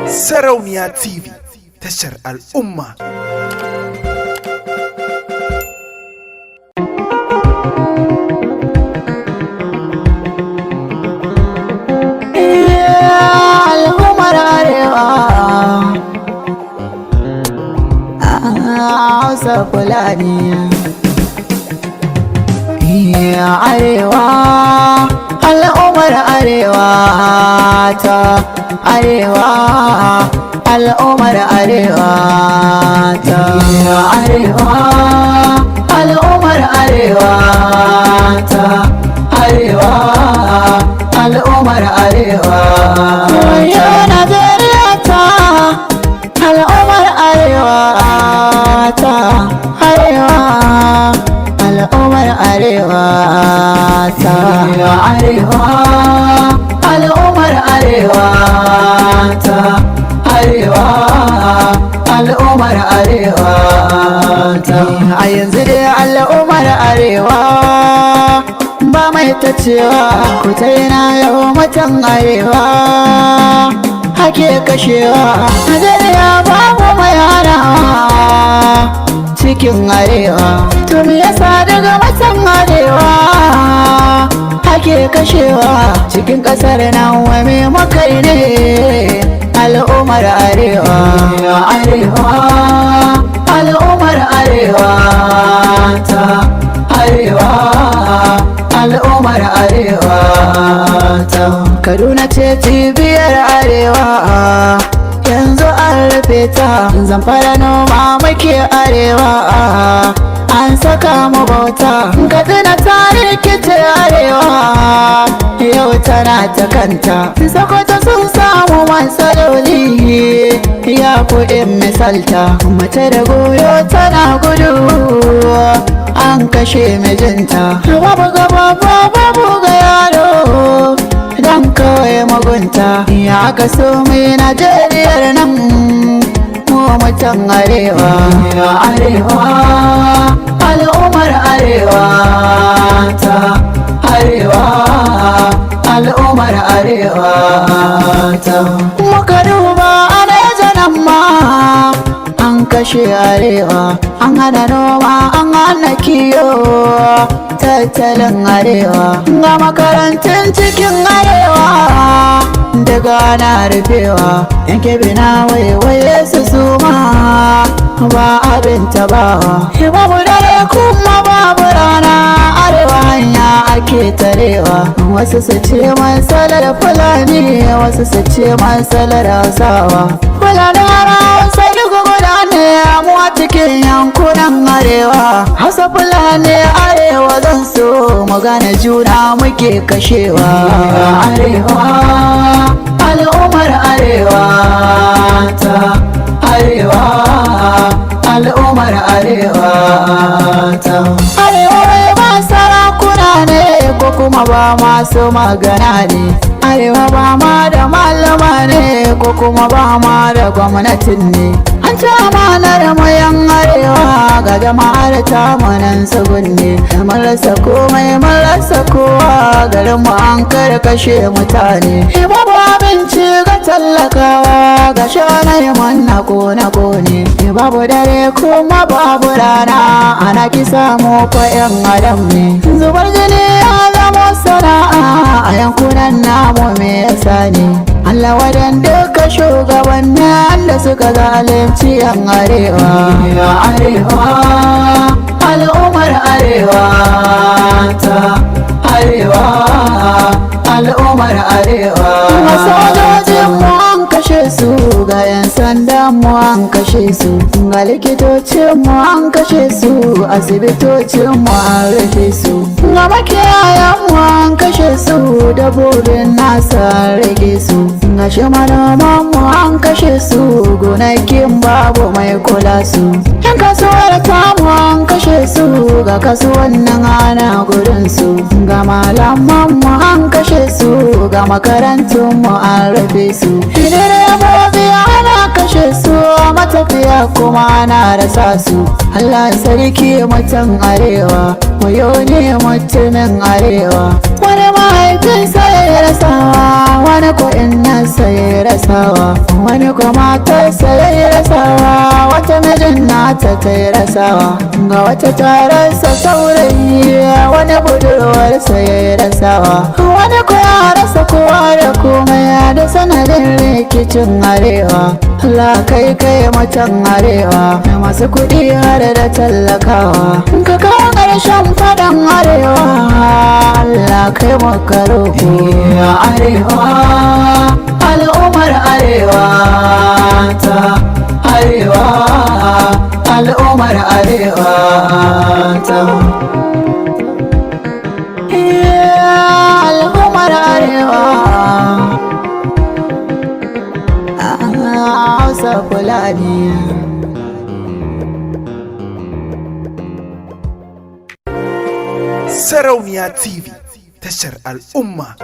Sarauniya TV, tashar al'umma. Al'ummar Arewa, Hausa Fulani. Arewa, al'ummar Arewa ta Arewa, al'ummar Arewa ta Arewa, al'ummar Arewa ta Arewa, al'ummar Arewa. Yo Najeriya ta al'ummar Arewa ta Arewa, al'ummar Arewa ta Arewa, al'ummar Arewa ta Arewa, al'ummar Arewa ta. A yanzu dai al'ummar Arewa ba mai ta cewa ku ta yana yau mutan Arewa hake kashewa. Najeriya babu mai hanawa cikin Arewa, to me yasa daga mutan Arewa ake kashewa cikin kasar nan? Wa me makai ne al'ummar Arewa? Arewa, al'ummar Arewa ta Arewa, al'ummar Arewa ta. Kaduna ce cibiyar Arewa, yanzu an rufe ta. Zamfara noma muke Arewa, an saka mu bauta. Katsina ta rikice Arewa, yau tana ta kanta. Sokoto sun samu matsaloli, ya kuɗin misalta. Mace da goyo tana gudu, an kashe mijinta. Babu gaba babu ga yaro, dan kawai magunta. Ya aka so mai Najeriyar nan mu mutan Arewa. Arewa, al'ummar Arewa ta Arewa, al'ummar Arewa ta. Muka duba Arewa nan ma an kashe Arewa, an hana noma an hana kiyo. Tattalin Arewa ga makarantun cikin Arewa daga na rufewa. Yanke bina waiwaye su suma ba abin tabawa. Babu dare kuma babu rana, Arewa hanya ake tarewa. Wasu su ce matsalar Fulani, wasu su ce matsalar Hausawa. Fulani Hausa duk guda ne mu a cikin yankunan Arewa. Hausa Fulani Arewa zan so mu gane juna muke kashewa. Arewa, al'ummar Arewa ta Arewa, al'ummar Arewa ta. Arewa ba sarakuna ne ko kuma ba masu magana ne. Arewa ba ma da malama ne ko kuma ba ma da gwamnatin ne. An ci amanar mayan Arewa ga jama'ar ta manan tsugunne. Mun rasa komai mun rasa kowa, garin mu an karkashe mutane. Babu abinci ga tallakawa, ga shanai manna kone. Babu dare kuma babu rana, ana kisa mu fa 'yan adam ne. Zubar jini ya zama sana'a a yankunan namu, me yasa ne? Allah wadan duka shugabannin da suka zalunci 'yan Arewa. Arewa, al'ummar Arewa ta Arewa, al'ummar Arewa. Masojojin mu an kashe su, ga 'yan sandan mu an kashe su, ga likitocin mu an kashe su, asibitocin mu an rufe su, ga makiyayan mu an kashe su, dabbobin nasa rage su, ga shi manoman mu an kashe su, gonakin babu mai kula su. 'Yan kasuwar tamu an kashe su, ga kasuwannin ana gudun su, ga malaman mu an kashe su, ga makarantun mu an rufe su. Direbobi ana kashe su, matafiya kuma ana rasa su. Allah sarki mutan Arewa, wayo ne mutumin Arewa. wani mahaifinsa ya rasawa, wani ko innansa ya rasawa, wani ko matarsa ya rasawa, wata mijin nata ta yi rasawa, ga wata tararsa saurayi, wani budurwarsa ya rasawa, wani ko ya rasa kowa da komai da sanadin rikicin arewa. Allah kai kai macen arewa, masu kuɗi har da tallakawa, ka kawo ƙarshen faɗan arewa. Allah kai maka roƙo arewa, al'ummar arewa ta, arewa al'ummar arewa ta, al'ummar arewa. Hausa Fulani. Sarauniya TV, tashar al'umma.